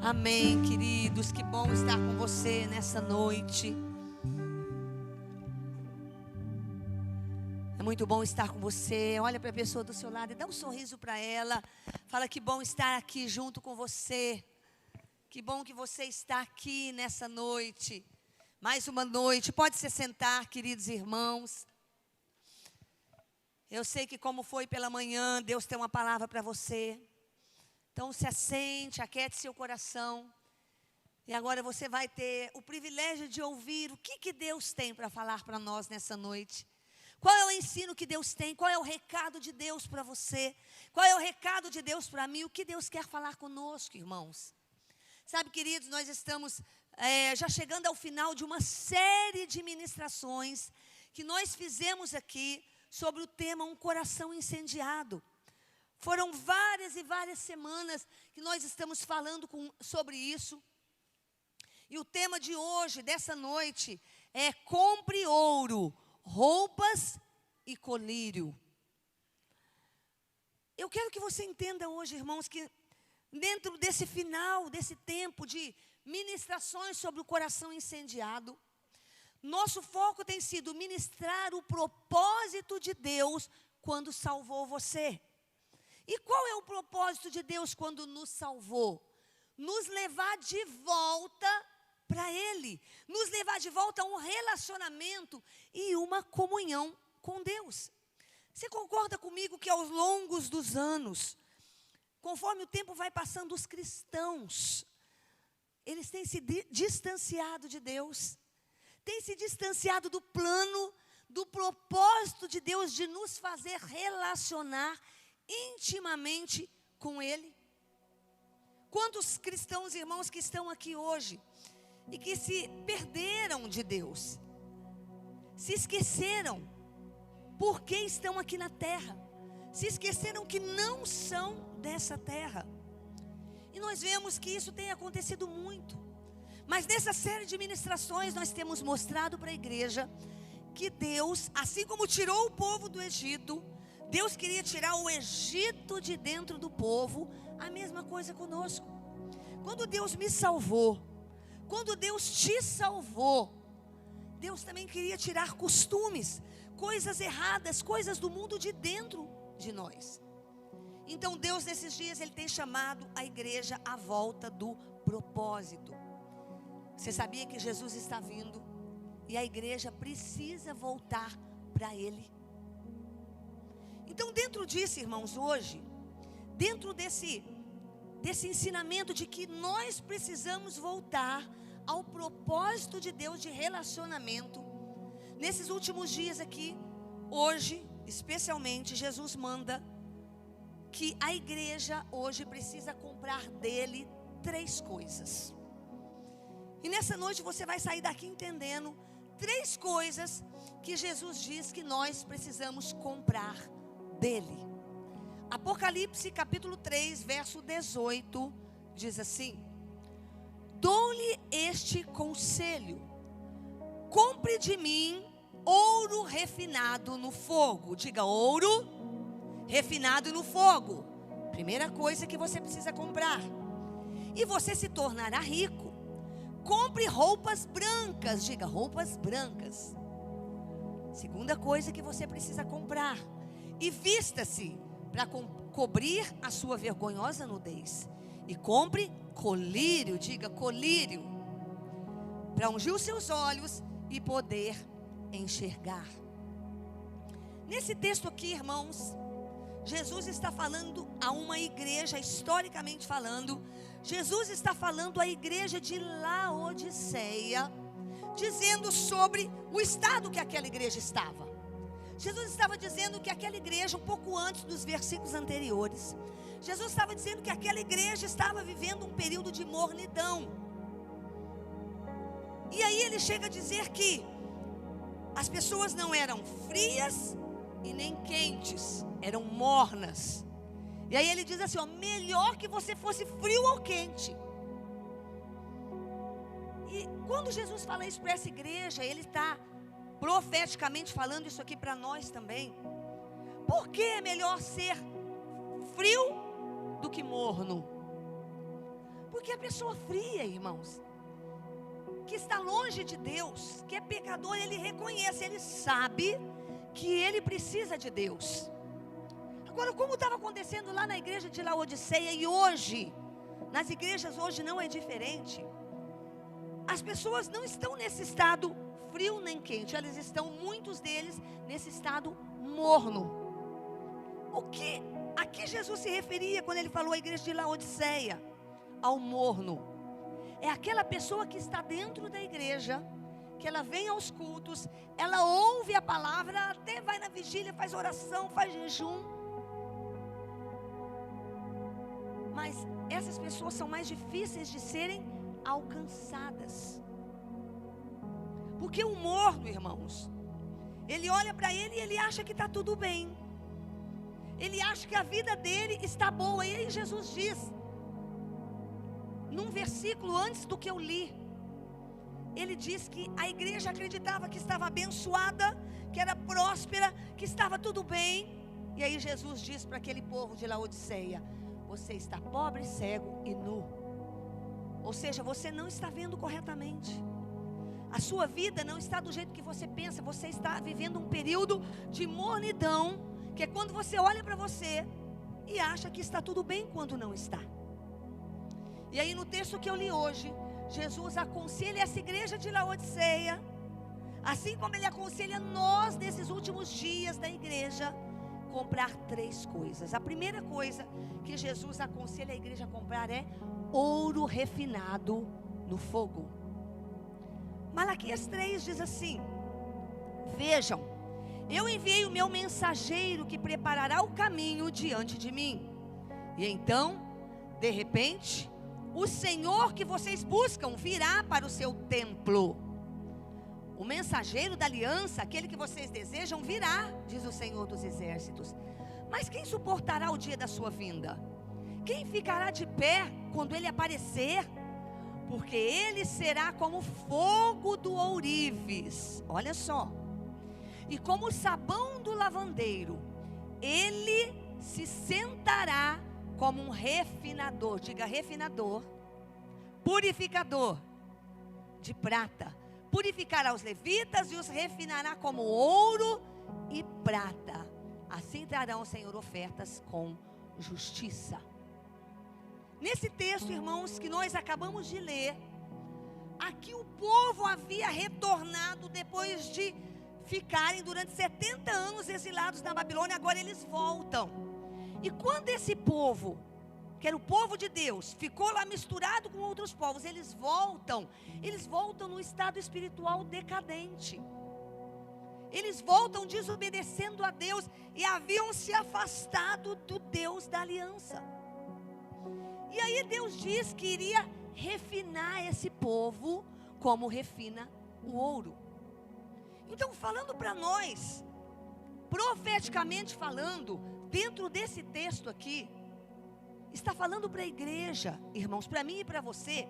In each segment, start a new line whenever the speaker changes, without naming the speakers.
Amém, queridos, que bom estar com você nessa noite. É muito bom estar com você. Olha para a pessoa do seu lado e dá um sorriso para ela. Fala que bom estar aqui junto com você. Que bom que você está aqui nessa noite. Mais uma noite. Pode se sentar, queridos irmãos. Eu sei que como foi pela manhã, Deus tem uma palavra para você. Então se assente, aquiete seu coração. E agora você vai ter o privilégio de ouvir o que Deus tem para falar para nós nessa noite. Qual é o ensino que Deus tem? Qual é o recado de Deus para você? Qual é o recado de Deus para mim? O que Deus quer falar conosco, irmãos? Sabe, queridos, nós estamos já chegando ao final de uma série de ministrações que nós fizemos aqui sobre o tema Um Coração Incendiado. Foram várias e várias semanas que nós estamos falando sobre isso. E o tema de hoje, dessa noite, é compre ouro, roupas e colírio. Eu quero que você entenda hoje, irmãos, que dentro desse final, desse tempo de ministrações sobre o coração incendiado, nosso foco tem sido ministrar o propósito de Deus quando salvou você. E qual é o propósito de Deus quando nos salvou? Nos levar de volta para Ele. Nos levar de volta a um relacionamento e uma comunhão com Deus. Você concorda comigo que ao longo dos anos, conforme o tempo vai passando, os cristãos, eles têm se distanciado de Deus. Têm se distanciado do plano, do propósito de Deus de nos fazer relacionar intimamente com Ele. Quantos cristãos, irmãos, que estão aqui hoje e que se perderam de Deus, se esqueceram por que estão aqui na terra, se esqueceram que não são dessa terra. E nós vemos que isso tem acontecido muito. Mas nessa série de ministrações nós temos mostrado para a igreja que Deus, assim como tirou o povo do Egito, Deus queria tirar o Egito de dentro do povo. A mesma coisa conosco. Quando Deus me salvou, quando Deus te salvou, Deus também queria tirar costumes, coisas erradas, coisas do mundo de dentro de nós. Então Deus nesses dias Ele tem chamado a igreja à volta do propósito. Você sabia que Jesus está vindo e a igreja precisa voltar para Ele? Então dentro disso, irmãos, hoje, dentro desse ensinamento de que nós precisamos voltar ao propósito de Deus de relacionamento, nesses últimos dias aqui, hoje, especialmente, Jesus manda que a igreja hoje precisa comprar dele 3 coisas. E nessa noite você vai sair daqui entendendo 3 coisas que Jesus diz que nós precisamos comprar dele. Apocalipse capítulo 3, verso 18, diz assim: dou-lhe este conselho, compre de mim ouro refinado no fogo. Diga, ouro refinado no fogo. Primeira coisa que você precisa comprar. E você se tornará rico. Compre roupas brancas. Diga, roupas brancas. Segunda coisa que você precisa comprar. E vista-se para cobrir a sua vergonhosa nudez. E compre colírio. Diga, colírio. Para ungir os seus olhos e poder enxergar. Nesse texto aqui, irmãos, Jesus está falando a uma igreja, historicamente falando, Jesus está falando à igreja de Laodiceia, dizendo sobre o estado que aquela igreja estava. Jesus estava dizendo que aquela igreja, um pouco antes dos versículos anteriores, Jesus estava dizendo que aquela igreja estava vivendo um período de mornidão. E aí ele chega a dizer que as pessoas não eram frias e nem quentes, eram mornas. E aí ele diz assim, ó, melhor que você fosse frio ou quente. E quando Jesus fala isso para essa igreja, ele está profeticamente falando isso aqui para nós também. Por que é melhor ser frio do que morno? Porque a pessoa fria, irmãos, que está longe de Deus, que é pecador, ele reconhece, ele sabe que ele precisa de Deus. Agora, como estava acontecendo lá na igreja de Laodiceia, e hoje, nas igrejas hoje não é diferente. As pessoas não estão nesse estado frio nem quente, elas estão, muitos deles, nesse estado morno. O que aqui Jesus se referia quando ele falou à igreja de Laodiceia? Ao morno. É aquela pessoa que está dentro da igreja, que ela vem aos cultos, ela ouve a palavra, até vai na vigília, faz oração, faz jejum. Mas essas pessoas são mais difíceis de serem alcançadas. Porque o morno, irmãos, ele olha para ele e ele acha que está tudo bem. Ele acha que a vida dele está boa. E aí Jesus diz, num versículo antes do que eu li, ele diz que a igreja acreditava que estava abençoada, que era próspera, que estava tudo bem. E aí Jesus diz para aquele povo de Laodiceia: você está pobre, cego e nu. Ou seja, você não está vendo corretamente. A sua vida não está do jeito que você pensa. Você está vivendo um período de mornidão, que é quando você olha para você e acha que está tudo bem quando não está. E aí no texto que eu li hoje, Jesus aconselha essa igreja de Laodiceia, assim como ele aconselha nós nesses últimos dias da igreja, comprar 3 coisas. A primeira coisa que Jesus aconselha a igreja a comprar é ouro refinado no fogo. Malaquias 3 diz assim: vejam, eu enviei o meu mensageiro que preparará o caminho diante de mim. E então, de repente, o Senhor que vocês buscam virá para o seu templo. O mensageiro da aliança, aquele que vocês desejam, virá, diz o Senhor dos exércitos. Mas quem suportará o dia da sua vinda? Quem ficará de pé quando ele aparecer? Porque ele será como fogo do ourives. Olha só. E como o sabão do lavandeiro. Ele se sentará como um refinador. Diga refinador. Purificador de prata. Purificará os levitas e os refinará como ouro e prata. Assim trarão ao Senhor ofertas com justiça. Nesse texto, irmãos, que nós acabamos de ler, aqui o povo havia retornado depois de ficarem durante 70 anos exilados na Babilônia. Agora eles voltam. E quando esse povo, que era o povo de Deus, ficou lá misturado com outros povos, eles voltam no estado espiritual decadente. Eles voltam desobedecendo a Deus e haviam se afastado do Deus da aliança. E aí Deus diz que iria refinar esse povo como refina o ouro. Então, falando para nós, profeticamente falando, dentro desse texto aqui, está falando para a igreja, irmãos, para mim e para você,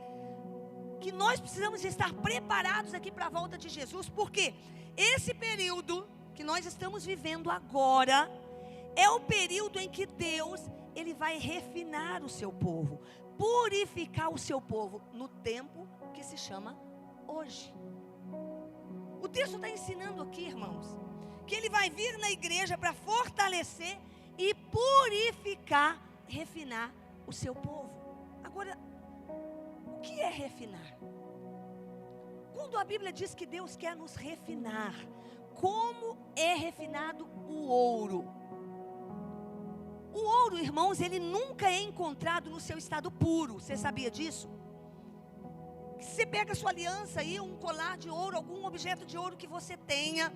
que nós precisamos estar preparados aqui para a volta de Jesus, porque esse período que nós estamos vivendo agora, é o período em que Deus, Ele vai refinar o seu povo, purificar o seu povo, no tempo que se chama hoje. O texto está ensinando aqui, irmãos, que Ele vai vir na igreja para fortalecer e purificar, refinar o seu povo. Agora, o que é refinar? Quando a Bíblia diz que Deus quer nos refinar, como é refinado o ouro? O ouro, irmãos, ele nunca é encontrado no seu estado puro. Você sabia disso? Você pega a sua aliança aí, um colar de ouro, algum objeto de ouro que você tenha,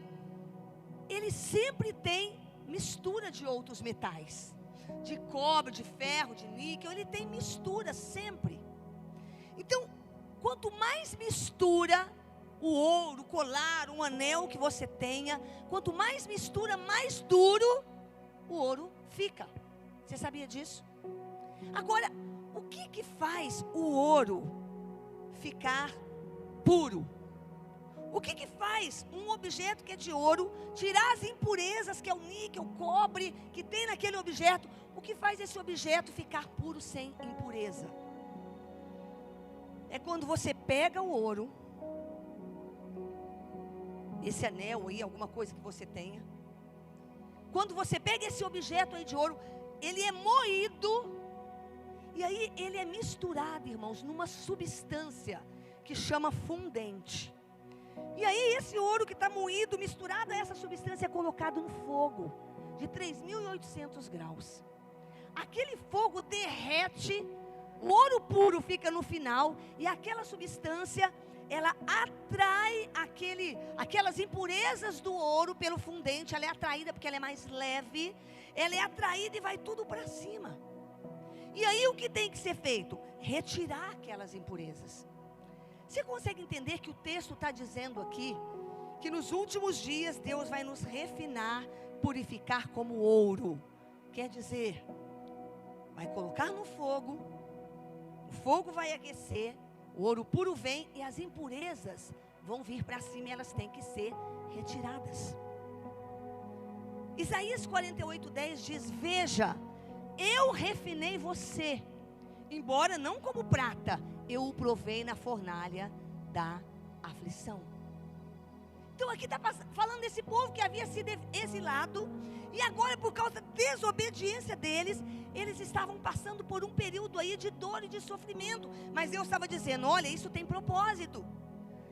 ele sempre tem mistura de outros metais, de cobre, de ferro, de níquel, ele tem mistura sempre. Então, quanto mais mistura o ouro, o colar, um anel que você tenha, quanto mais mistura, mais duro o ouro fica. Você sabia disso? Agora, o que faz o ouro ficar puro? O que faz um objeto que é de ouro tirar as impurezas, que é o níquel, o cobre que tem naquele objeto? O que faz esse objeto ficar puro sem impureza? é quando você pega o ouro, esse anel aí, alguma coisa que você tenha. Quando você pega esse objeto aí de ouro, ele é moído, e aí ele é misturado, irmãos, numa substância que chama fundente. E aí esse ouro que está moído, misturado a essa substância, é colocado no fogo de 3.800 graus. Aquele fogo derrete, o ouro puro fica no final, e aquela substância, ela atrai aquelas impurezas do ouro pelo fundente. Ela é atraída porque ela é mais leve, ela é atraída e vai tudo para cima. E aí o que tem que ser feito? Retirar aquelas impurezas. Você consegue entender que o texto está dizendo aqui, que nos últimos dias Deus vai nos refinar, purificar como ouro. Quer dizer, vai colocar no fogo, o fogo vai aquecer, o ouro puro vem e as impurezas vão vir para cima e elas têm que ser retiradas. Isaías 48:10 diz: veja, eu refinei você, embora não como prata, eu o provei na fornalha da aflição. Então aqui está falando desse povo que havia sido exilado, e agora por causa da desobediência deles, eles estavam passando por um período aí de dor e de sofrimento. Mas Deus estava dizendo: olha, isso tem propósito.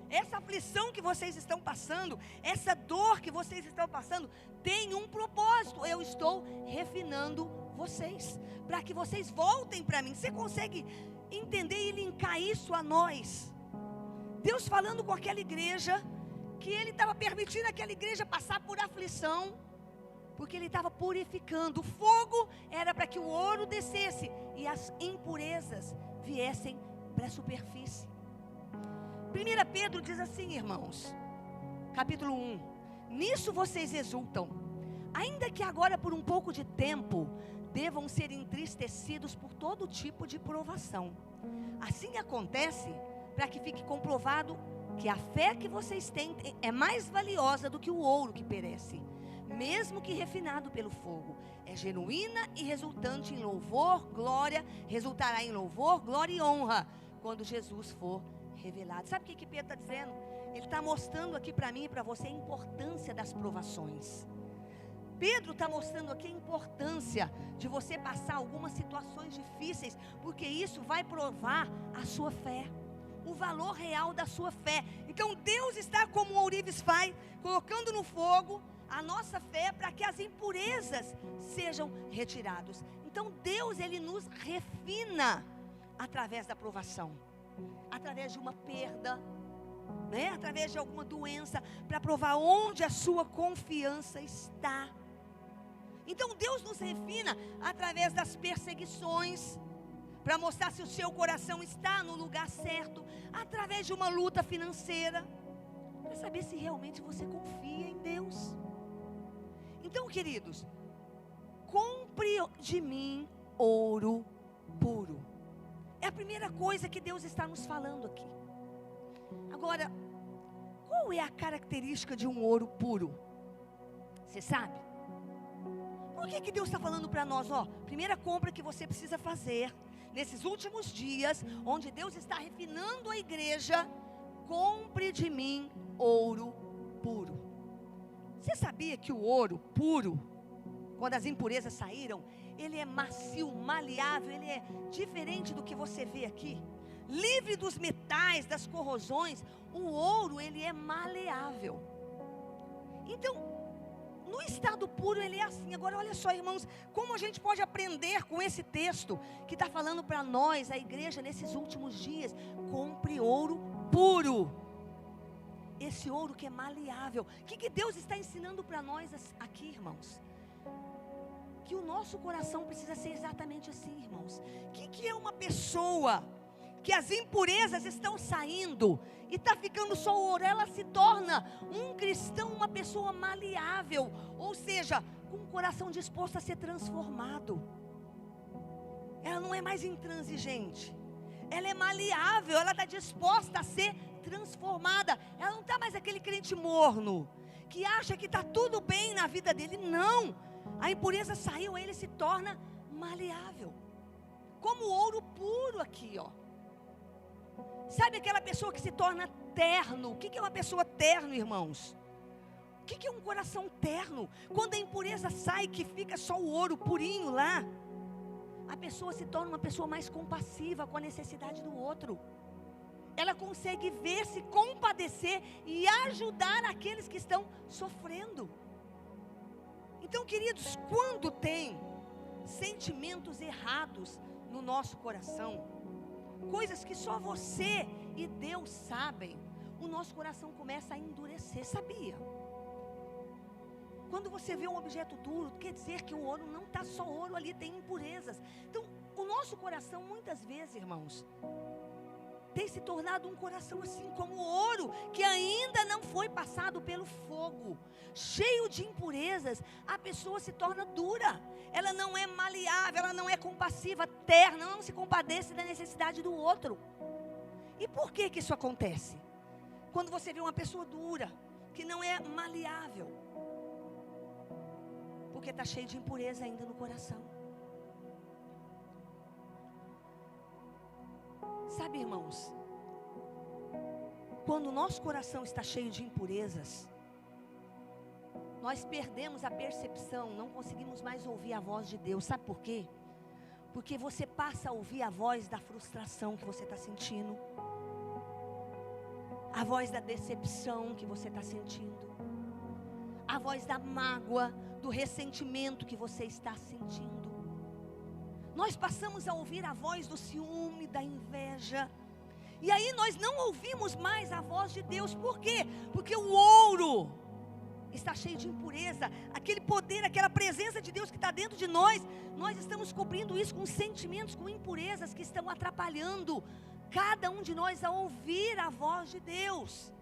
Essa aflição que vocês estão passando, essa dor que vocês estão passando, tem um propósito. Eu estou refinando vocês, para que vocês voltem para mim. Você consegue entender e linkar isso a nós? Deus falando com aquela igreja, que Ele estava permitindo aquela igreja passar por aflição, porque Ele estava purificando. O fogo era para que o ouro descesse e as impurezas viessem para a superfície. 1 Pedro diz assim, irmãos, capítulo 1: nisso vocês exultam, ainda que agora por um pouco de tempo devam ser entristecidos por todo tipo de provação. Assim acontece para que fique comprovado que a fé que vocês têm é mais valiosa do que o ouro que perece, mesmo que refinado pelo fogo. É genuína e resultará em louvor, glória e honra, quando Jesus for revelado. Sabe o que Pedro está dizendo? Ele está mostrando aqui para mim e para você a importância das provações. Pedro está mostrando aqui a importância de você passar algumas situações difíceis, porque isso vai provar a sua fé, o valor real da sua fé. Então Deus está, como o ourives faz, colocando no fogo a nossa fé para que as impurezas sejam retiradas. Então Deus, Ele nos refina através da provação, através de uma perda, né? Através de alguma doença, para provar onde a sua confiança está. Então Deus nos refina através das perseguições, para mostrar se o seu coração está no lugar certo, através de uma luta financeira, para saber se realmente você confia em Deus. Então, queridos, compre de mim ouro puro. É a primeira coisa que Deus está nos falando aqui. Agora, qual é a característica de um ouro puro? Você sabe? Por que Deus está falando para nós? Primeira compra que você precisa fazer nesses últimos dias, onde Deus está refinando a igreja: compre de mim ouro puro. Você sabia que o ouro puro, quando as impurezas saíram, ele é macio, maleável, ele é diferente do que você vê aqui, livre dos metais, das corrosões. O ouro, ele é maleável. Então, no estado puro ele é assim. Agora olha só, irmãos, como a gente pode aprender com esse texto que está falando para nós, a igreja, nesses últimos dias: compre ouro puro. Esse ouro que é maleável. O que Deus está ensinando para nós aqui, irmãos? Que o nosso coração precisa ser exatamente assim, irmãos. O que é uma pessoa que as impurezas estão saindo e está ficando só o ouro? Ela se torna um cristão, uma pessoa maleável, ou seja, com o coração disposto a ser transformado. Ela não é mais intransigente, ela é maleável, ela está disposta a ser transformada. Ela não está mais aquele crente morno, que acha que está tudo bem na vida dele. Não, a impureza saiu, ele se torna maleável, como o ouro puro aqui, Sabe aquela pessoa que se torna terno? O que é uma pessoa terno, irmãos? O que é um coração terno? Quando a impureza sai, que fica só o ouro purinho lá, a pessoa se torna uma pessoa mais compassiva com a necessidade do outro. Ela consegue ver, se compadecer e ajudar aqueles que estão sofrendo. Então, queridos, quando tem sentimentos errados no nosso coração, coisas que só você e Deus sabem, o nosso coração começa a endurecer, sabia? Quando você vê um objeto duro, quer dizer que o ouro não está só ouro ali, tem impurezas. Então, o nosso coração, muitas vezes, irmãos, tem se tornado um coração assim como o ouro, que ainda não foi passado pelo fogo, cheio de impurezas. A pessoa se torna dura, ela não é maleável, ela não é compassiva, terna, não se compadece da necessidade do outro. E por que isso acontece? Quando você vê uma pessoa dura, que não é maleável, porque está cheio de impureza ainda no coração. Sabe, irmãos, quando o nosso coração está cheio de impurezas, nós perdemos a percepção, não conseguimos mais ouvir a voz de Deus. Sabe por quê? Porque você passa a ouvir a voz da frustração que você está sentindo, a voz da decepção que você está sentindo, a voz da mágoa, do ressentimento que você está sentindo. Nós passamos a ouvir a voz do ciúme, da inveja. E aí nós não ouvimos mais a voz de Deus. Por quê? Porque o ouro está cheio de impureza. Aquele poder, aquela presença de Deus que está dentro de nós, nós estamos cobrindo isso com sentimentos, com impurezas que estão atrapalhando cada um de nós a ouvir a voz de Deus.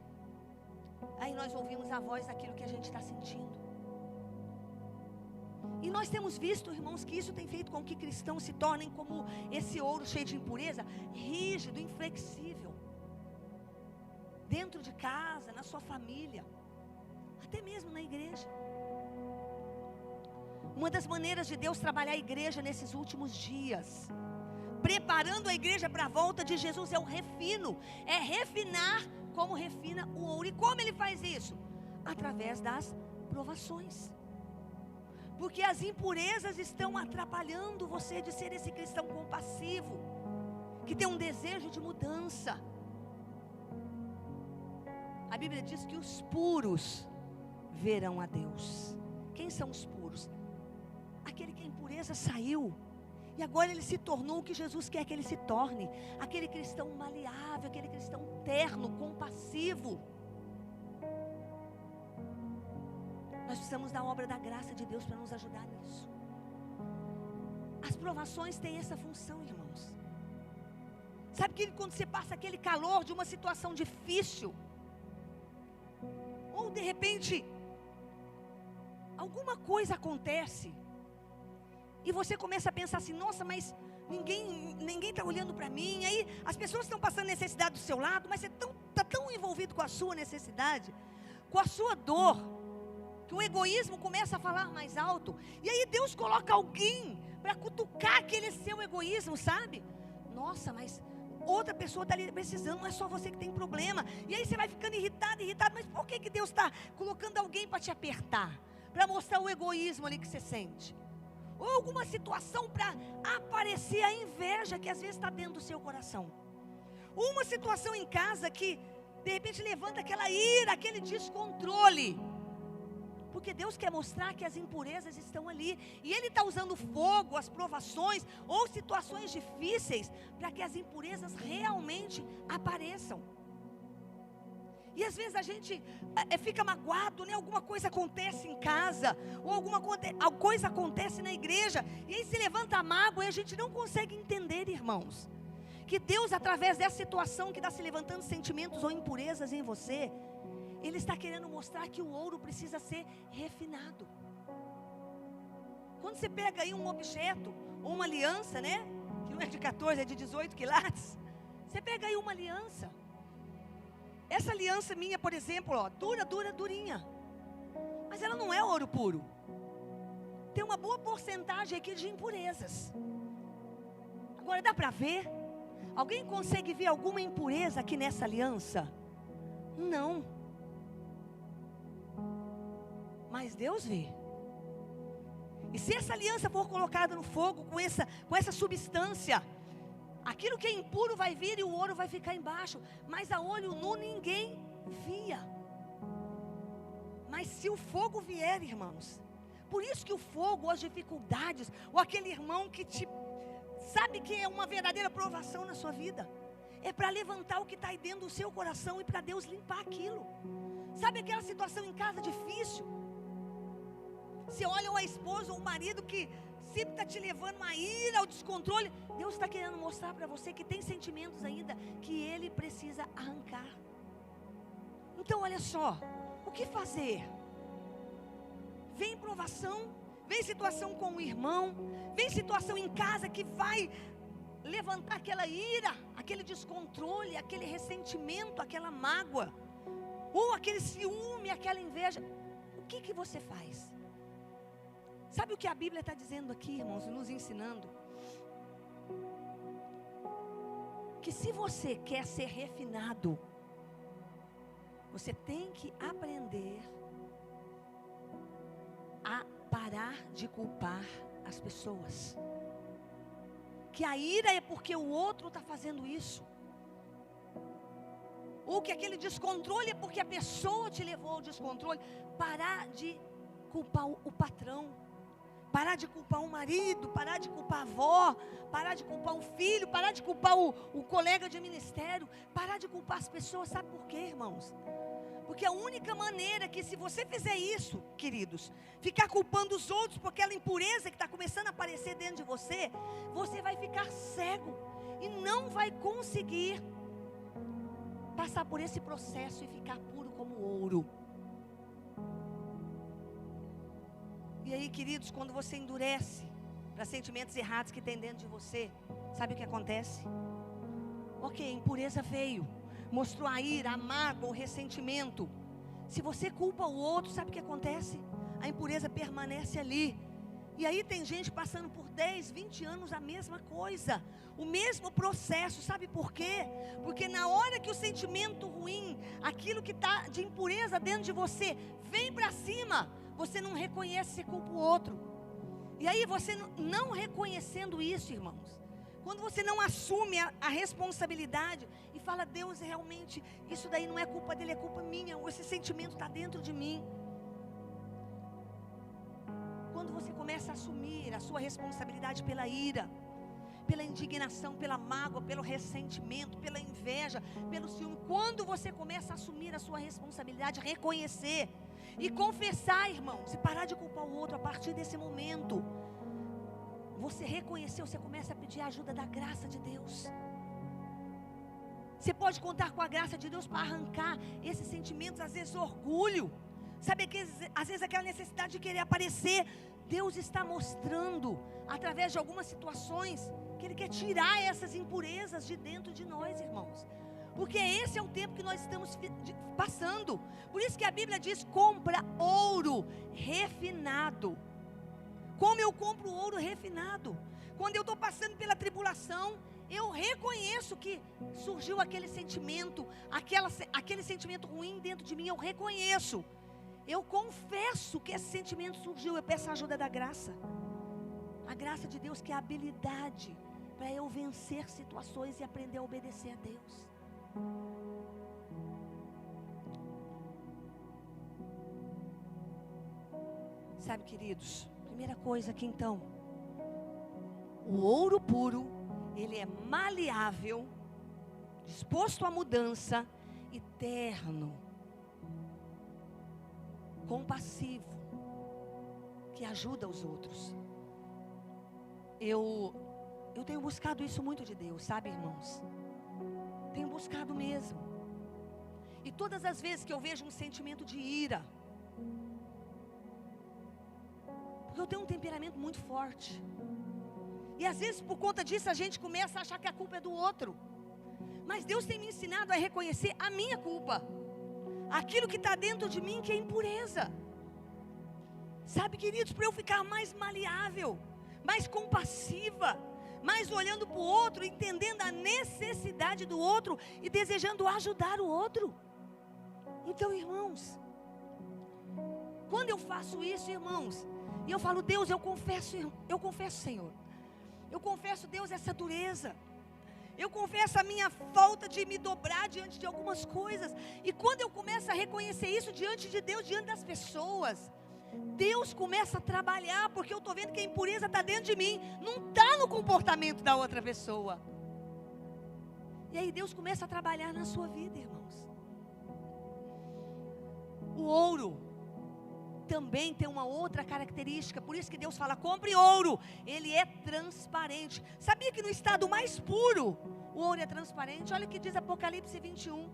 Aí nós ouvimos a voz daquilo que a gente está sentindo. E nós temos visto, irmãos, que isso tem feito com que cristãos se tornem como esse ouro cheio de impureza, rígido, inflexível. Dentro de casa, na sua família, até mesmo na igreja. Uma das maneiras de Deus trabalhar a igreja nesses últimos dias, preparando a igreja para a volta de Jesus, é o refino. É refinar como refina o ouro. E como Ele faz isso? Através das provações. Porque as impurezas estão atrapalhando você de ser esse cristão compassivo, que tem um desejo de mudança. A Bíblia diz que os puros verão a Deus. Quem são os puros? Aquele que a impureza saiu, e agora ele se tornou o que Jesus quer que ele se torne. Aquele cristão maleável, aquele cristão terno, compassivo. Nós precisamos da obra da graça de Deus para nos ajudar nisso. As provações têm essa função, irmãos. Sabe que quando você passa aquele calor de uma situação difícil, ou de repente alguma coisa acontece, e você começa a pensar assim: nossa, mas ninguém está olhando para mim. Aí as pessoas estão passando necessidade do seu lado, mas você está tão envolvido com a sua necessidade, com a sua dor, que o egoísmo começa a falar mais alto. E aí Deus coloca alguém para cutucar aquele seu egoísmo, sabe? Nossa, mas outra pessoa está ali precisando, não é só você que tem problema. E aí você vai ficando irritado, mas por que Deus está colocando alguém para te apertar? Para mostrar o egoísmo ali que você sente? Ou alguma situação para aparecer a inveja que às vezes está dentro do seu coração. Ou uma situação em casa que de repente levanta aquela ira, aquele descontrole. Porque Deus quer mostrar que as impurezas estão ali. E Ele está usando fogo, as provações ou situações difíceis para que as impurezas realmente apareçam. E às vezes a gente fica magoado, né? Alguma coisa acontece em casa, ou alguma coisa acontece na igreja, e aí se levanta a mágoa e a gente não consegue entender, irmãos, que Deus, através dessa situação que está se levantando sentimentos ou impurezas em você, Ele está querendo mostrar que o ouro precisa ser refinado. Quando você pega aí um objeto, ou uma aliança, né? Que não é de 14, é de 18 quilates. Você pega aí uma aliança. Essa aliança minha, por exemplo, ó, durinha. Mas ela não é ouro puro. Tem uma boa porcentagem aqui de impurezas. Agora dá para ver? Alguém consegue ver alguma impureza aqui nessa aliança? Não. Mas Deus vê. E se essa aliança for colocada no fogo com essa substância, aquilo que é impuro vai vir e o ouro vai ficar embaixo. Mas a olho nu ninguém via. Mas se o fogo vier, irmãos, por isso que o fogo, as dificuldades, ou aquele irmão que sabe que é uma verdadeira provação na sua vida, é para levantar o que está aí dentro do seu coração e para Deus limpar aquilo. Sabe aquela situação em casa difícil? Você olha a esposa ou o marido que sempre está te levando a ira, ao descontrole. Deus está querendo mostrar para você que tem sentimentos ainda que Ele precisa arrancar. Então olha só, o que fazer? Vem provação, vem situação com o irmão, vem situação em casa que vai levantar aquela ira, aquele descontrole, aquele ressentimento, aquela mágoa, ou aquele ciúme, aquela inveja. O que você faz? Sabe o que a Bíblia está dizendo aqui, irmãos, nos ensinando? Que se você quer ser refinado, você tem que aprender a parar de culpar as pessoas. Que a ira é porque o outro está fazendo isso. Ou que aquele descontrole é porque a pessoa te levou ao descontrole. Parar de culpar o patrão. Parar de culpar o marido, parar de culpar a avó, parar de culpar o filho, parar de culpar o colega de ministério, parar de culpar as pessoas. Sabe por quê, irmãos? Porque a única maneira que, se você fizer isso, queridos, ficar culpando os outros por aquela impureza que está começando a aparecer dentro de você, você vai ficar cego e não vai conseguir passar por esse processo e ficar puro como ouro. E aí, queridos, quando você endurece para sentimentos errados que tem dentro de você, sabe o que acontece? Ok, a impureza veio, mostrou a ira, a mágoa, o ressentimento. Se você culpa o outro, sabe o que acontece? A impureza permanece ali. E aí tem gente passando por 10, 20 anos a mesma coisa, o mesmo processo. Sabe por quê? Porque na hora que o sentimento ruim, aquilo que está de impureza dentro de você, vem para cima, você não reconhece, você culpa o outro. E aí você não reconhecendo isso, irmãos, quando você não assume a responsabilidade e fala, Deus, realmente, isso daí não é culpa dele, é culpa minha, esse sentimento está dentro de mim. Quando você começa a assumir a sua responsabilidade pela ira, pela indignação, pela mágoa, pelo ressentimento, pela inveja, pelo ciúme, quando você começa a assumir a sua responsabilidade, reconhecer e confessar, irmãos, e parar de culpar o outro, a partir desse momento, você reconheceu, você começa a pedir a ajuda da graça de Deus. Você pode contar com a graça de Deus para arrancar esses sentimentos, às vezes orgulho, sabe, às vezes aquela necessidade de querer aparecer. Deus está mostrando, através de algumas situações, que Ele quer tirar essas impurezas de dentro de nós, irmãos. Porque esse é o tempo que nós estamos passando. Por isso que a Bíblia diz, compra ouro refinado. Como eu compro ouro refinado? Quando eu estou passando pela tribulação, eu reconheço que surgiu aquele sentimento, aquele sentimento ruim dentro de mim, eu reconheço. Eu confesso que esse sentimento surgiu, eu peço a ajuda da graça. A graça de Deus, que é a habilidade para eu vencer situações e aprender a obedecer a Deus. Sabe, queridos, primeira coisa aqui então, o ouro puro, ele é maleável, disposto à mudança, eterno, compassivo, que ajuda os outros. Eu tenho buscado isso muito de Deus, sabe, irmãos? Tenho buscado mesmo. E todas as vezes que eu vejo um sentimento de ira, porque eu tenho um temperamento muito forte, e às vezes por conta disso a gente começa a achar que a culpa é do outro. Mas Deus tem me ensinado a reconhecer a minha culpa, aquilo que está dentro de mim que é impureza. Sabe, queridos, para eu ficar mais maleável, mais compassiva, mas olhando para o outro, entendendo a necessidade do outro e desejando ajudar o outro. Então, irmãos, quando eu faço isso, irmãos, e eu falo, Deus, eu confesso, Senhor, eu confesso, Deus, essa dureza, eu confesso a minha falta de me dobrar diante de algumas coisas, e quando eu começo a reconhecer isso diante de Deus, diante das pessoas, Deus começa a trabalhar, porque eu estou vendo que a impureza está dentro de mim, não está no comportamento da outra pessoa. E aí Deus começa a trabalhar na sua vida, irmãos. O ouro também tem uma outra característica, por isso que Deus fala, compre ouro, ele é transparente. Sabia que no estado mais puro, o ouro é transparente? Olha o que diz Apocalipse 21.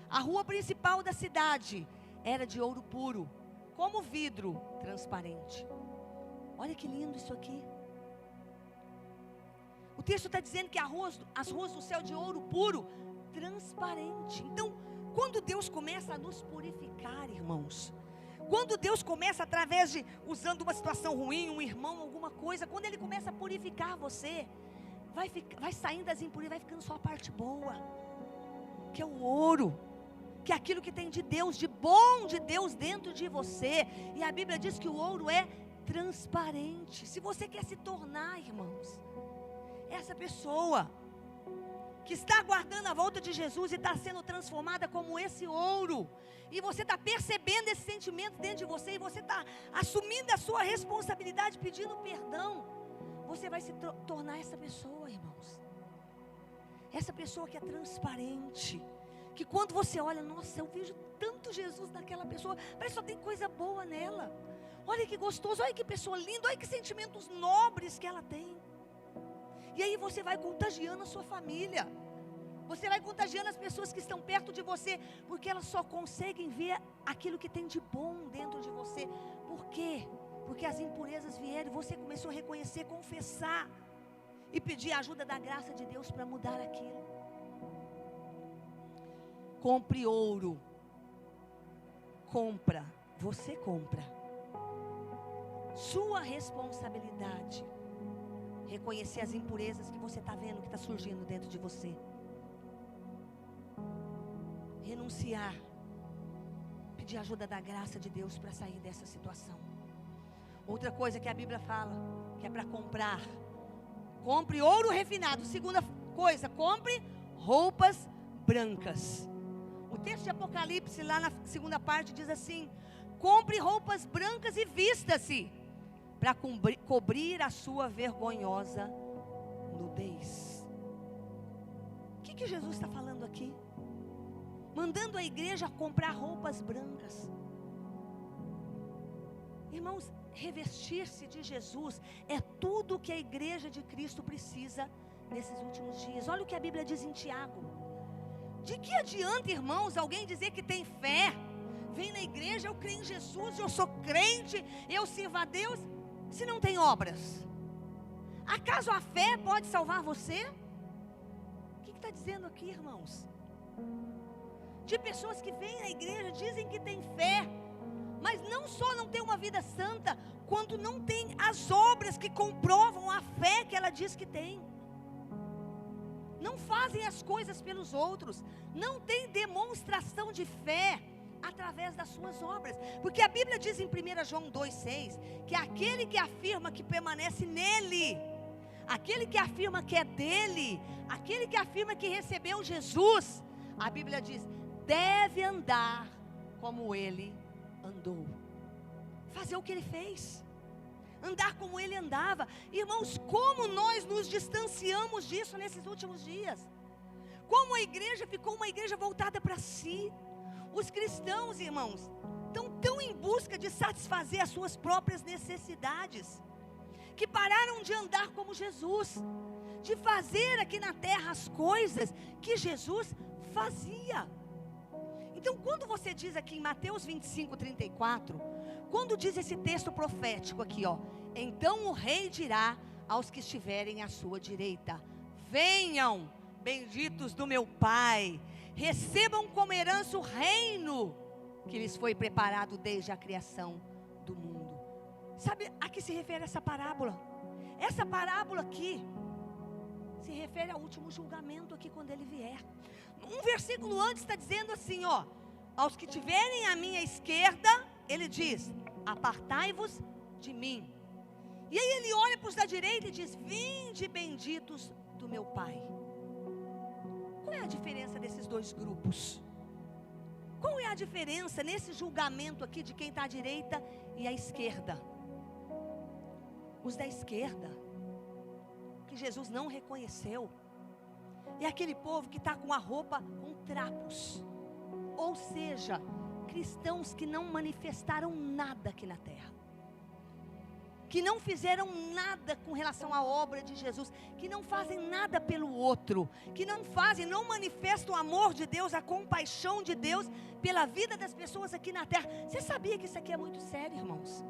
A rua principal da cidade era de ouro puro, como vidro transparente. Olha que lindo isso aqui. O texto está dizendo que as ruas do céu de ouro puro, transparente. Então, quando Deus começa a nos purificar, irmãos, quando Deus começa através de, usando uma situação ruim, um irmão, alguma coisa, quando Ele começa a purificar você, vai saindo das impurezas, vai ficando só a parte boa, que é o ouro, que é aquilo que tem de Deus, de bom de Deus dentro de você. E a Bíblia diz que o ouro é transparente. Se você quer se tornar, irmãos, essa pessoa que está aguardando a volta de Jesus e está sendo transformada como esse ouro, e você está percebendo esse sentimento dentro de você, e você está assumindo a sua responsabilidade, pedindo perdão, você vai se tornar essa pessoa, irmãos. Essa pessoa que é transparente, que quando você olha, nossa, eu vejo tanto Jesus naquela pessoa, parece que só tem coisa boa nela. Olha que gostoso, olha que pessoa linda, olha que sentimentos nobres que ela tem. E aí você vai contagiando a sua família, você vai contagiando as pessoas que estão perto de você, porque elas só conseguem ver aquilo que tem de bom dentro de você. Por quê? Porque as impurezas vieram e você começou a reconhecer, confessar e pedir a ajuda da graça de Deus para mudar aquilo. Compre ouro. Compra. Você compra. Sua responsabilidade. Reconhecer as impurezas que você está vendo, que está surgindo dentro de você. Renunciar. Pedir ajuda da graça de Deus para sair dessa situação. Outra coisa que a Bíblia fala, que é para comprar. Compre ouro refinado. Segunda coisa, compre roupas brancas. O texto de Apocalipse, lá na segunda parte, diz assim: compre roupas brancas e vista-se, para cobrir a sua vergonhosa nudez. O que Jesus está falando aqui? Mandando a igreja comprar roupas brancas. Irmãos, revestir-se de Jesus é tudo que a igreja de Cristo precisa nesses últimos dias. Olha o que a Bíblia diz em Tiago. De que adianta, irmãos, alguém dizer que tem fé, vem na igreja, eu creio em Jesus, eu sou crente, eu sirvo a Deus, se não tem obras? Acaso a fé pode salvar você? O que está dizendo aqui, irmãos? De pessoas que vêm à igreja, dizem que tem fé, mas não só não tem uma vida santa, quando não tem as obras que comprovam a fé que ela diz que tem. Não fazem as coisas pelos outros, não tem demonstração de fé através das suas obras, porque a Bíblia diz em 1 João 2,6, que aquele que afirma que permanece nele, aquele que afirma que é dele, aquele que afirma que recebeu Jesus, a Bíblia diz, deve andar como ele andou, fazer o que ele fez, andar como ele andava. Irmãos, como nós nos distanciamos disso nesses últimos dias? Como a igreja ficou uma igreja voltada para si. Os cristãos, irmãos, estão tão em busca de satisfazer as suas próprias necessidades, que pararam de andar como Jesus, de fazer aqui na terra as coisas que Jesus fazia. Então, quando você diz aqui em Mateus 25:34, quando diz esse texto profético aqui, ó, então o rei dirá aos que estiverem à sua direita: venham, benditos do meu Pai, recebam como herança o reino que lhes foi preparado desde a criação do mundo. Sabe a que se refere essa parábola? Essa parábola aqui se refere ao último julgamento aqui quando ele vier. Um versículo antes está dizendo assim, ó: aos que tiverem à minha esquerda, ele diz: apartai-vos de mim. E aí ele olha para os da direita e diz: vinde benditos do meu Pai. Qual é a diferença desses dois grupos? Qual é a diferença nesse julgamento aqui de quem está à direita e à esquerda? Os da esquerda, que Jesus não reconheceu, é aquele povo que está com a roupa com trapos. Ou seja, cristãos que não manifestaram nada aqui na terra, que não fizeram nada com relação à obra de Jesus, que não fazem nada pelo outro, que não manifestam o amor de Deus, a compaixão de Deus pela vida das pessoas aqui na terra. Você sabia que isso aqui é muito sério, irmãos?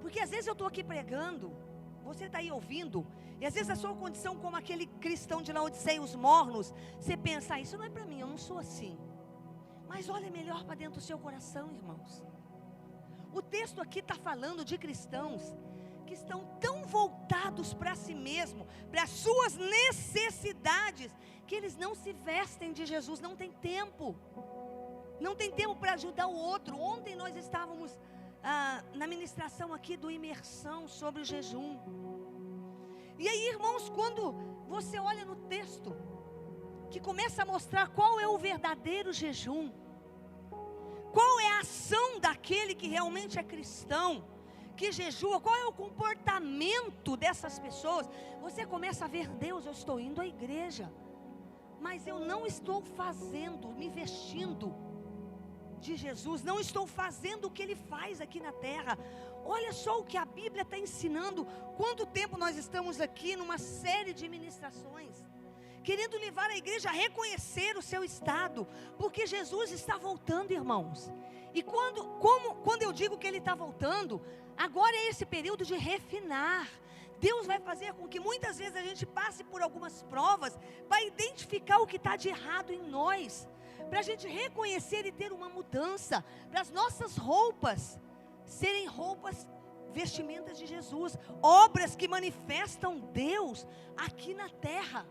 Porque às vezes eu estou aqui pregando, você está aí ouvindo, e às vezes a sua condição como aquele cristão de Laodiceia, os mornos, você pensa: isso não é para mim, eu não sou assim. Mas olha melhor para dentro do seu coração, irmãos. O texto aqui está falando de cristãos que estão tão voltados para si mesmo, para as suas necessidades, que eles não se vestem de Jesus, não tem tempo. Não tem tempo para ajudar o outro. Ontem nós estávamos na ministração aqui do imersão sobre o jejum. E aí, irmãos, quando você olha no texto, que começa a mostrar qual é o verdadeiro jejum, qual é a ação daquele que realmente é cristão, que jejua, qual é o comportamento dessas pessoas, você começa a ver: Deus, eu estou indo à igreja, mas eu não estou me vestindo de Jesus, não estou fazendo o que Ele faz aqui na terra. Olha só o que a Bíblia está ensinando. Quanto tempo nós estamos aqui numa série de ministrações, querendo levar a igreja a reconhecer o seu estado, porque Jesus está voltando, irmãos. E quando eu digo que Ele está voltando, agora é esse período de refinar. Deus vai fazer com que muitas vezes a gente passe por algumas provas, para identificar o que está de errado em nós, para a gente reconhecer e ter uma mudança, para as nossas roupas serem roupas, vestimentas de Jesus, obras que manifestam Deus aqui na terra.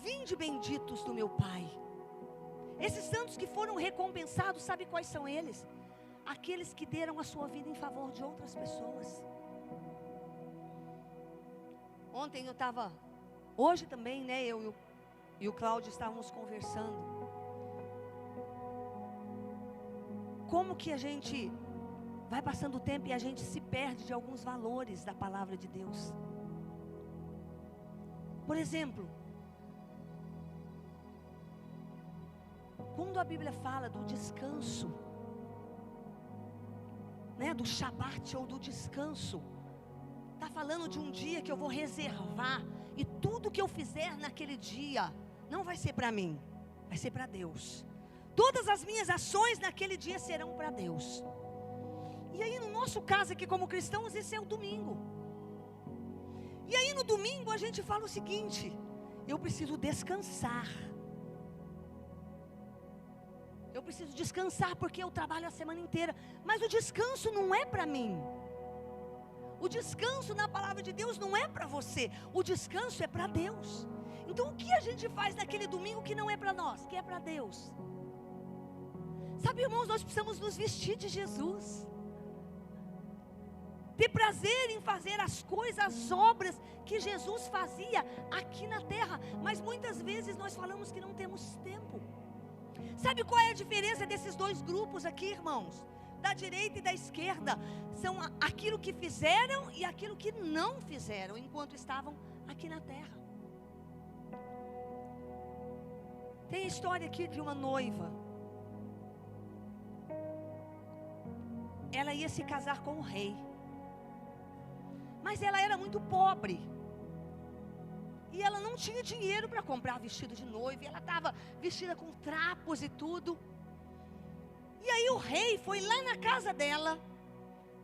Vinde benditos do meu Pai. Esses santos que foram recompensados, sabe quais são eles? Aqueles que deram a sua vida em favor de outras pessoas. Ontem eu estava, hoje também, né, eu e o Cláudio estávamos conversando. Como que a gente vai passando o tempo e a gente se perde de alguns valores da palavra de Deus. Por exemplo, quando a Bíblia fala do descanso, né, do Shabat ou do descanso, está falando de um dia que eu vou reservar, e tudo que eu fizer naquele dia não vai ser para mim, vai ser para Deus. Todas as minhas ações naquele dia serão para Deus. E aí no nosso caso aqui como cristãos, esse é o domingo. E aí no domingo a gente fala o seguinte: eu preciso descansar. Eu preciso descansar porque eu trabalho a semana inteira. Mas o descanso não é para mim. O descanso na palavra de Deus não é para você. O descanso é para Deus. Então o que a gente faz naquele domingo que não é para nós, que é para Deus? Sabe, irmãos, nós precisamos nos vestir de Jesus. Ter prazer em fazer as coisas, as obras que Jesus fazia aqui na terra. Mas muitas vezes nós falamos que não temos tempo. Sabe qual é a diferença desses dois grupos aqui, irmãos? Da direita e da esquerda. São aquilo que fizeram e aquilo que não fizeram enquanto estavam aqui na terra. Tem a história aqui de uma noiva. Ela ia se casar com o rei, mas ela era muito pobre, e ela não tinha dinheiro para comprar vestido de noiva. Ela estava vestida com trapos e tudo. E aí o rei foi lá na casa dela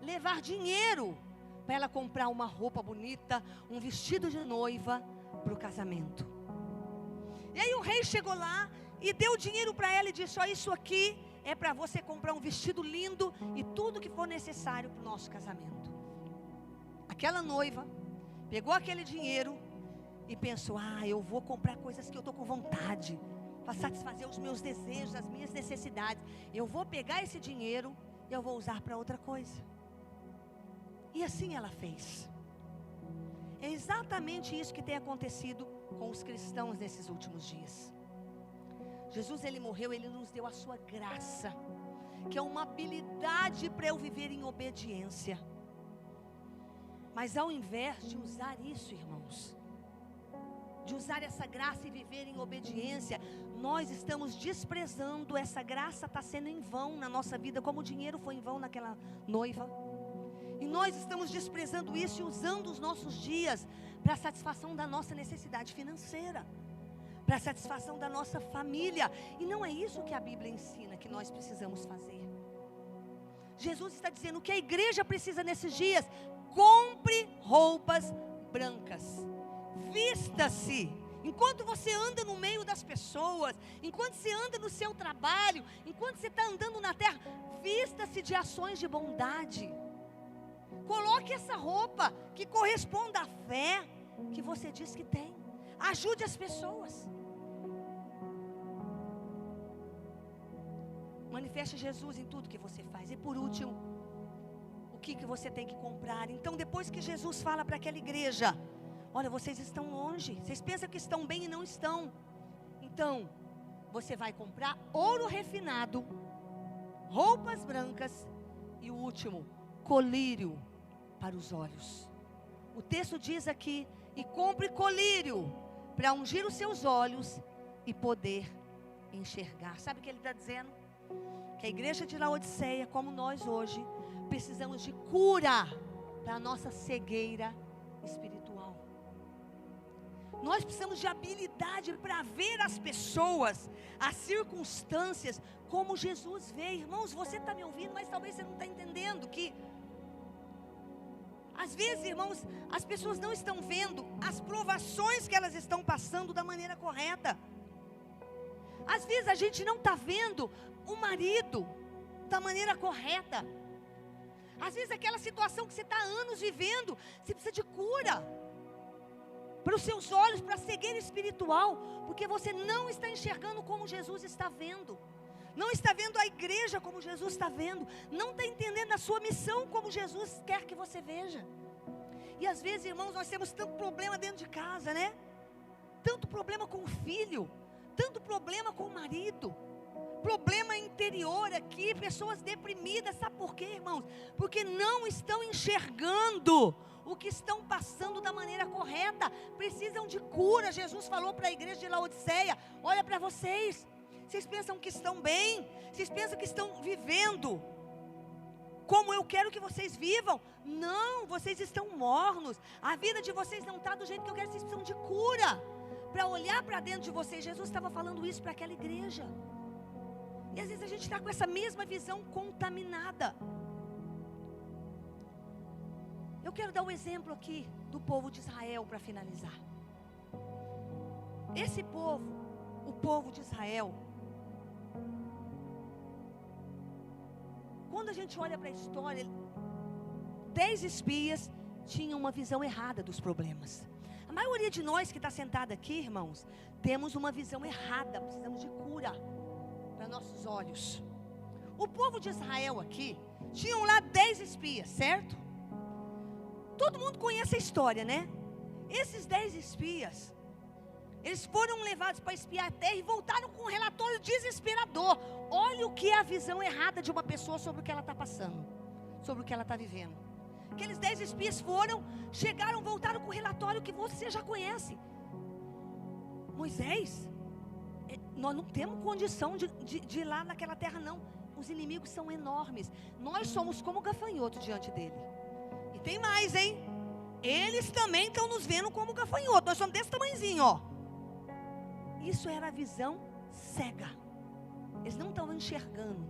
levar dinheiro para ela comprar uma roupa bonita, um vestido de noiva para o casamento. E aí o rei chegou lá e deu dinheiro para ela e disse: ó, isso aqui é para você comprar um vestido lindo e tudo que for necessário para o nosso casamento. Aquela noiva pegou aquele dinheiro e pensou: eu vou comprar coisas que eu estou com vontade, para satisfazer os meus desejos, as minhas necessidades. Eu vou pegar esse dinheiro e eu vou usar para outra coisa. E assim ela fez. É exatamente isso que tem acontecido com os cristãos nesses últimos dias. Jesus, ele morreu, ele nos deu a sua graça, que é uma habilidade para eu viver em obediência. Mas ao invés de usar isso, irmãos, de usar essa graça e viver em obediência, nós estamos desprezando essa graça. Está sendo em vão na nossa vida, como o dinheiro foi em vão naquela noiva. E nós estamos desprezando isso e usando os nossos dias para a satisfação da nossa necessidade financeira, para a satisfação da nossa família. E não é isso que a Bíblia ensina que nós precisamos fazer. Jesus está dizendo que a igreja precisa nesses dias: compre roupas brancas, vista-se. Enquanto você anda no meio das pessoas, enquanto você anda no seu trabalho, enquanto você está andando na terra, vista-se de ações de bondade. Coloque essa roupa que corresponda à fé que você diz que tem. Ajude as pessoas. Manifeste Jesus em tudo que você faz. E por último, o que você tem que comprar? Então, depois que Jesus fala para aquela igreja: olha, vocês estão longe, vocês pensam que estão bem e não estão. Então, você vai comprar ouro refinado, roupas brancas e o último, colírio para os olhos. O texto diz aqui: e compre colírio para ungir os seus olhos e poder enxergar. Sabe o que ele está dizendo? Que a igreja de Laodiceia, como nós hoje, precisamos de cura para a nossa cegueira espiritual. Nós precisamos de habilidade para ver as pessoas, as circunstâncias, como Jesus vê. Irmãos, você está me ouvindo, mas talvez você não está entendendo que às vezes, irmãos, as pessoas não estão vendo as provações que elas estão passando da maneira correta. Às vezes a gente não está vendo o marido da maneira correta. Às vezes aquela situação que você está há anos vivendo, você precisa de cura para os seus olhos, para a cegueira espiritual, porque você não está enxergando como Jesus está vendo. Não está vendo a igreja como Jesus está vendo. Não está entendendo a sua missão como Jesus quer que você veja. E às vezes, irmãos, nós temos tanto problema dentro de casa, né? Tanto problema com o filho, tanto problema com o marido, problema interior aqui, pessoas deprimidas. Sabe por quê, irmãos? Porque não estão enxergando o que estão passando da maneira correta. Precisam de cura. Jesus falou para a igreja de Laodiceia: olha para vocês. Vocês pensam que estão bem? Vocês pensam que estão vivendo como eu quero que vocês vivam? Não, vocês estão mornos. A vida de vocês não está do jeito que eu quero. Vocês precisam de cura para olhar para dentro de vocês. Jesus estava falando isso para aquela igreja. E às vezes a gente está com essa mesma visão contaminada. Eu quero dar um exemplo aqui do povo de Israel para finalizar. Esse povo, o povo de Israel, quando a gente olha para a história, 10 espias tinham uma visão errada dos problemas. A maioria de nós que está sentada aqui, irmãos, temos uma visão errada. Precisamos de cura para nossos olhos. O povo de Israel aqui, tinham lá 10 espias, certo? Todo mundo conhece a história, né? Esses 10 espias, eles foram levados para espiar a terra e voltaram com um relatório desesperador. Olha o que é a visão errada de uma pessoa sobre o que ela está passando, sobre o que ela está vivendo. Aqueles 10 espias foram, chegaram, voltaram com o relatório que você já conhece. Moisés, nós não temos condição de ir lá naquela terra, não. Os inimigos são enormes. Nós somos como gafanhoto diante dele. E tem mais, hein? Eles também estão nos vendo como gafanhoto. Nós somos desse tamanhozinho, ó. Isso era a visão cega. Eles não estão enxergando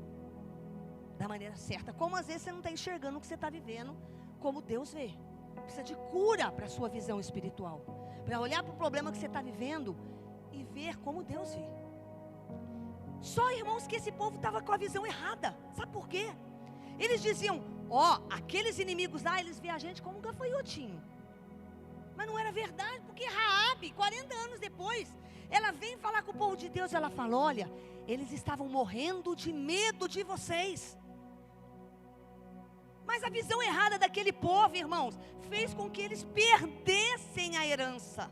da maneira certa. Como às vezes você não está enxergando o que você está vivendo como Deus vê. Precisa de cura para a sua visão espiritual. Para olhar para o problema que você está vivendo e ver como Deus vê. Só, irmãos, que esse povo estava com a visão errada. Sabe por quê? Eles diziam: ó, aqueles inimigos lá, eles veem a gente como um gafanhotinho. Mas não era verdade, porque Raabe, 40 anos depois, ela vem falar com o povo de Deus, ela fala, olha, eles estavam morrendo de medo de vocês. Mas a visão errada daquele povo, irmãos, fez com que eles perdessem a herança.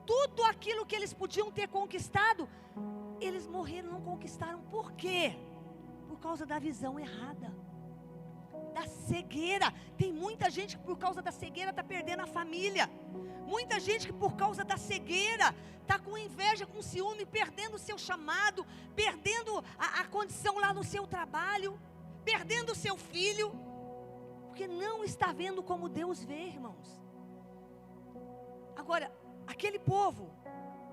Tudo aquilo que eles podiam ter conquistado, eles morreram, não conquistaram. Por quê? Por causa da visão errada, da cegueira. Tem muita gente que por causa da cegueira está perdendo a família. Muita gente que por causa da cegueira está com inveja, com ciúme, perdendo o seu chamado, perdendo a condição lá no seu trabalho, perdendo o seu filho, porque não está vendo como Deus vê, irmãos. Agora, aquele povo,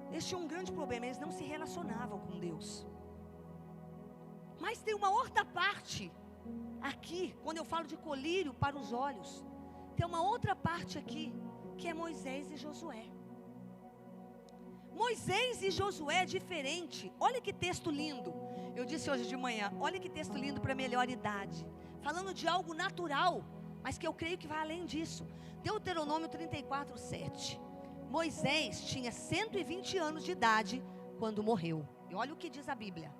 eles tinham um grande problema, eles não se relacionavam com Deus. Mas tem uma outra parte aqui, quando eu falo de colírio para os olhos, tem uma outra parte aqui, que é Moisés e Josué. Moisés e Josué é diferente. Olha que texto lindo. Eu disse hoje de manhã, olha que texto lindo para melhor idade. Falando de algo natural, mas que eu creio que vai além disso. Deuteronômio 34, 7. Moisés tinha 120 anos de idade quando morreu. E olha o que diz a Bíblia.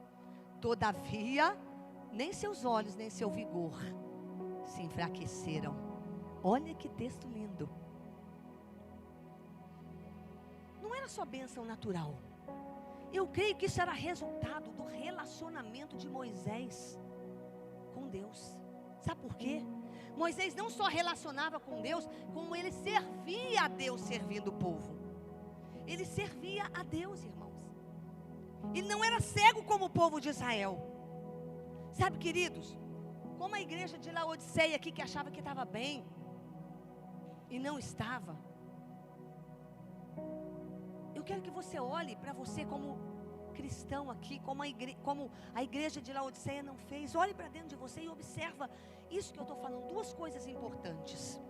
Todavia, nem seus olhos, nem seu vigor se enfraqueceram. Olha que texto lindo. Não era só bênção natural. Eu creio que isso era resultado do relacionamento de Moisés com Deus. Sabe por quê? Moisés não só relacionava com Deus, como ele servia a Deus servindo o povo. Ele servia a Deus, irmãos. Ele não era cego como o povo de Israel. Sabe, queridos, como a igreja de Laodiceia aqui, que achava que estava bem, e não estava. Eu quero que você olhe para você como cristão aqui, como a igreja de Laodiceia não fez. Olhe para dentro de você e observa isso que eu estou falando. Duas coisas importantes.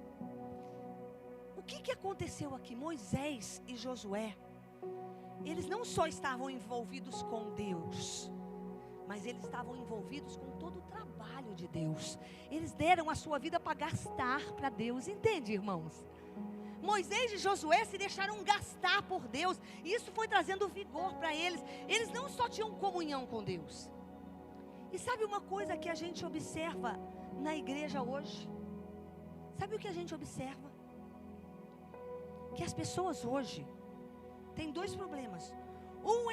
O que aconteceu aqui? Moisés e Josué, eles não só estavam envolvidos com Deus, mas eles estavam envolvidos com todo o trabalho de Deus. Eles deram a sua vida para gastar para Deus. Entende, irmãos? Moisés e Josué se deixaram gastar por Deus. E isso foi trazendo vigor para eles. Eles não só tinham comunhão com Deus. E sabe uma coisa que a gente observa na igreja hoje? Sabe o que a gente observa? Que as pessoas hoje têm dois problemas.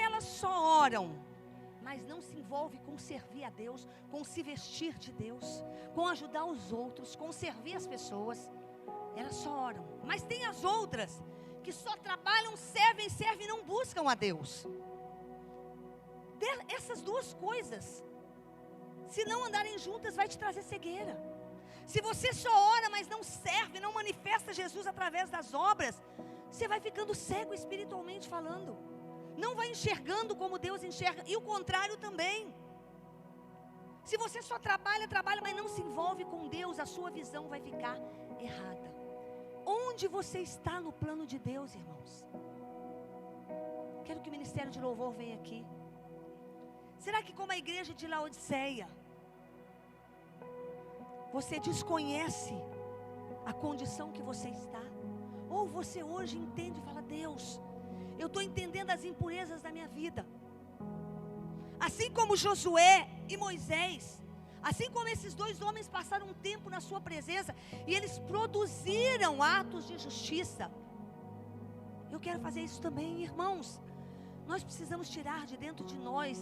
Elas só oram, mas não se envolve com servir a Deus, com se vestir de Deus, com ajudar os outros, com servir as pessoas. Elas só oram. Mas tem as outras que só trabalham, servem e não buscam a Deus. Essas duas coisas, se não andarem juntas, vai te trazer cegueira. Se você só ora, mas não serve, não manifesta Jesus através das obras, você vai ficando cego espiritualmente falando. Não vai enxergando como Deus enxerga. E o contrário também. Se você só trabalha, mas não se envolve com Deus, a sua visão vai ficar errada. Onde você está no plano de Deus, irmãos? Quero que o Ministério de Louvor venha aqui. Será que como a igreja de Laodiceia, você desconhece a condição que você está? Ou você hoje entende e fala, Deus, eu estou entendendo as impurezas da minha vida. Assim como Josué e Moisés, assim como esses dois homens passaram um tempo na sua presença e eles produziram atos de justiça, eu quero fazer isso também, irmãos. Nós precisamos tirar de dentro de nós.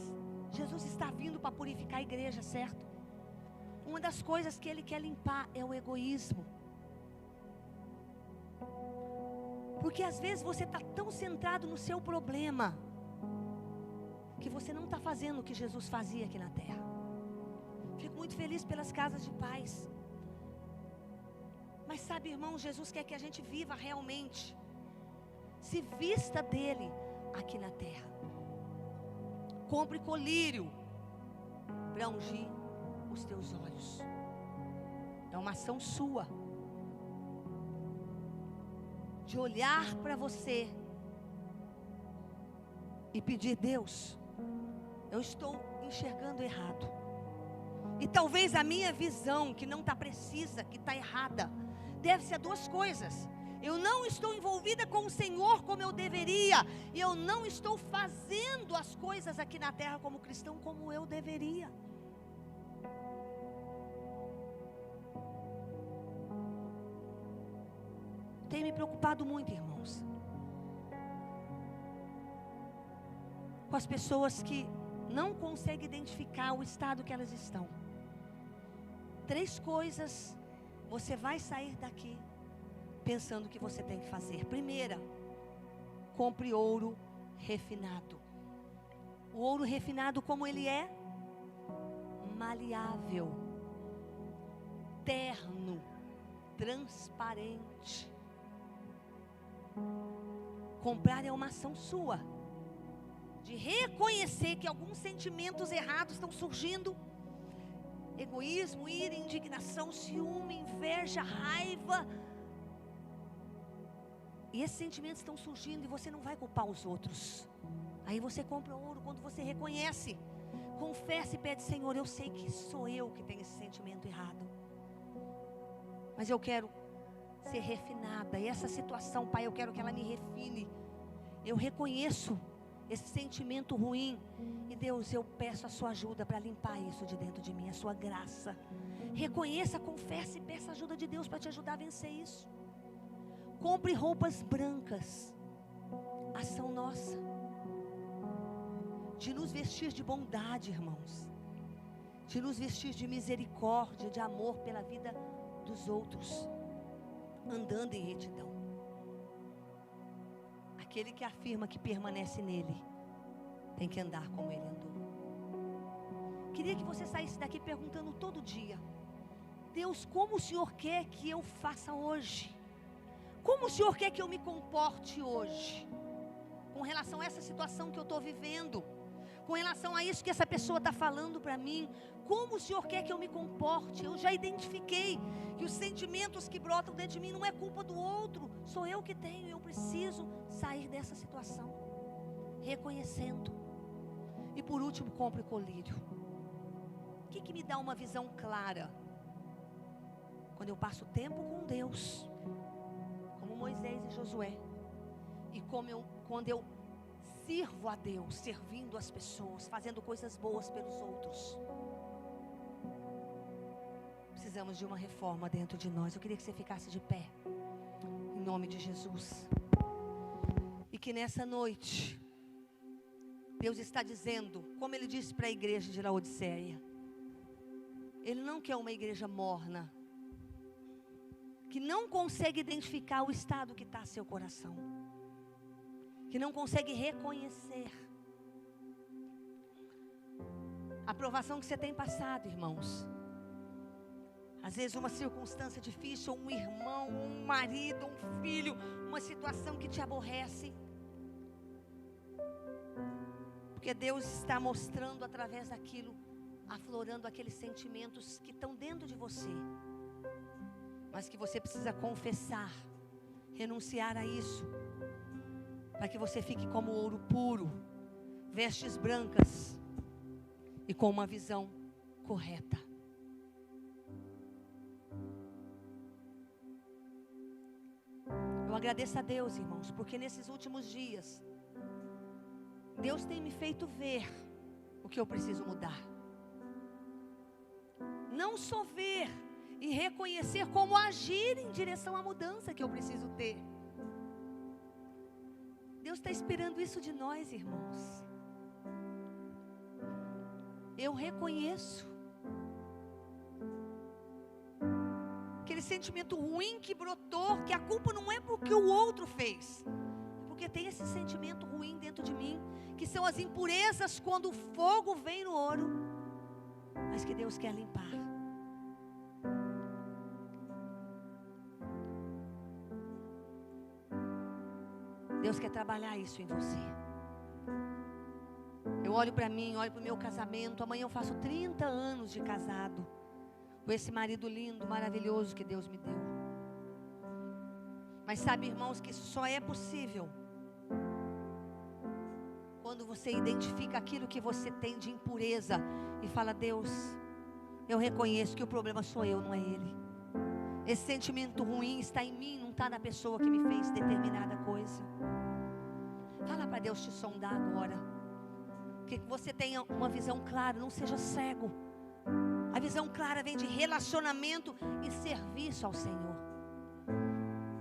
Jesus está vindo para purificar a igreja, certo? Uma das coisas que Ele quer limpar é o egoísmo. Porque às vezes você está tão centrado no seu problema, que você não está fazendo o que Jesus fazia aqui na terra. Fico muito feliz pelas casas de paz. Mas sabe, irmão, Jesus quer que a gente viva realmente, se vista dele aqui na terra. Compre colírio para ungir os teus olhos. É uma ação sua, de olhar para você e pedir, Deus, eu estou enxergando errado. E talvez a minha visão, que não está precisa, que está errada, deve ser duas coisas. Eu não estou envolvida com o Senhor como eu deveria. E eu não estou fazendo as coisas aqui na terra como cristão como eu deveria. Tem me preocupado muito, irmãos, com as pessoas que não conseguem identificar o estado que elas estão. 3 coisas você vai sair daqui pensando que você tem que fazer. Primeira, compre ouro refinado. O ouro refinado, como ele é? Maleável, terno, transparente. Comprar é uma ação sua, de reconhecer que alguns sentimentos errados estão surgindo. Egoísmo, ira, indignação, ciúme, inveja, raiva. E esses sentimentos estão surgindo e você não vai culpar os outros. Aí você compra ouro quando você reconhece, confessa e pede: Senhor, eu sei que sou eu que tenho esse sentimento errado, mas eu quero ser refinada. E essa situação, Pai, eu quero que ela me refine. Eu reconheço esse sentimento ruim. E Deus, eu peço a sua ajuda para limpar isso de dentro de mim, a sua graça. Reconheça, confesse e peça a ajuda de Deus para te ajudar a vencer isso. Compre roupas brancas. Ação nossa de nos vestir de bondade, irmãos, de nos vestir de misericórdia, de amor pela vida dos outros, andando em retidão. Aquele que afirma que permanece nele tem que andar como ele andou. Queria que você saísse daqui perguntando todo dia: Deus, como o Senhor quer que eu faça hoje? Como o Senhor quer que eu me comporte hoje? Com relação a essa situação que eu estou vivendo, com relação a isso que essa pessoa está falando para mim, como o Senhor quer que eu me comporte? Eu já identifiquei que os sentimentos que brotam dentro de mim não é culpa do outro, sou eu que tenho. Eu preciso sair dessa situação, reconhecendo. E por último, compre colírio. O que me dá uma visão clara? Quando eu passo tempo com Deus, como Moisés e Josué, e quando eu sirvo a Deus, servindo as pessoas, fazendo coisas boas pelos outros. Precisamos de uma reforma dentro de nós. Eu queria que você ficasse de pé, em nome de Jesus. E que nessa noite Deus está dizendo, como Ele disse para a igreja de Laodiceia, Ele não quer uma igreja morna, que não consegue identificar o estado que está seu coração, que não consegue reconhecer a provação que você tem passado, irmãos. Às vezes uma circunstância difícil, um irmão, um marido, um filho, uma situação que te aborrece. Porque Deus está mostrando através daquilo, aflorando aqueles sentimentos que estão dentro de você, mas que você precisa confessar, renunciar a isso, para que você fique como ouro puro, vestes brancas e com uma visão correta. Eu agradeço a Deus, irmãos, porque nesses últimos dias Deus tem me feito ver o que eu preciso mudar. Não só ver e reconhecer, como agir em direção à mudança que eu preciso ter. Deus está esperando isso de nós, irmãos. Eu reconheço aquele sentimento ruim que brotou, que a culpa não é porque o outro fez, é porque tem esse sentimento ruim dentro de mim, que são as impurezas quando o fogo vem no ouro, mas que Deus quer limpar. Deus quer trabalhar isso em você. Eu olho para mim, olho para o meu casamento. Amanhã eu faço 30 anos de casado, com esse marido lindo, maravilhoso que Deus me deu. Mas sabe, irmãos, que isso só é possível quando você identifica aquilo que você tem de impureza e fala: Deus, eu reconheço que o problema sou eu, não é ele. Esse sentimento ruim está em mim, não está na pessoa que me fez determinada coisa. Fala para Deus te sondar agora. Que você tenha uma visão clara, não seja cego. A visão clara vem de relacionamento e serviço ao Senhor.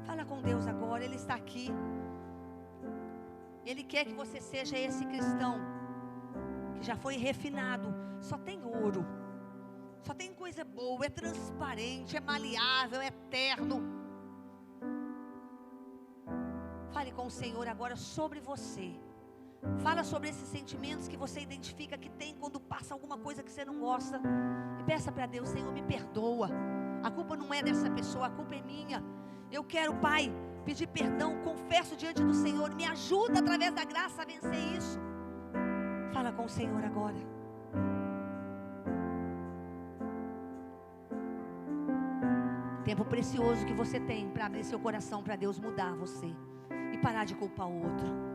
Fala com Deus agora, Ele está aqui. Ele quer que você seja esse cristão que já foi refinado. Só tem ouro, só tem coisa boa, é transparente, é maleável, é eterno. Fale com o Senhor agora sobre você. Fala sobre esses sentimentos que você identifica que tem quando passa alguma coisa que você não gosta. E peça para Deus: Senhor, me perdoa. A culpa não é dessa pessoa, a culpa é minha. Eu quero, Pai, pedir perdão, confesso diante do Senhor. Me ajuda através da graça a vencer isso. Fala com o Senhor agora. Tempo precioso que você tem para abrir seu coração para Deus mudar você e parar de culpar o outro.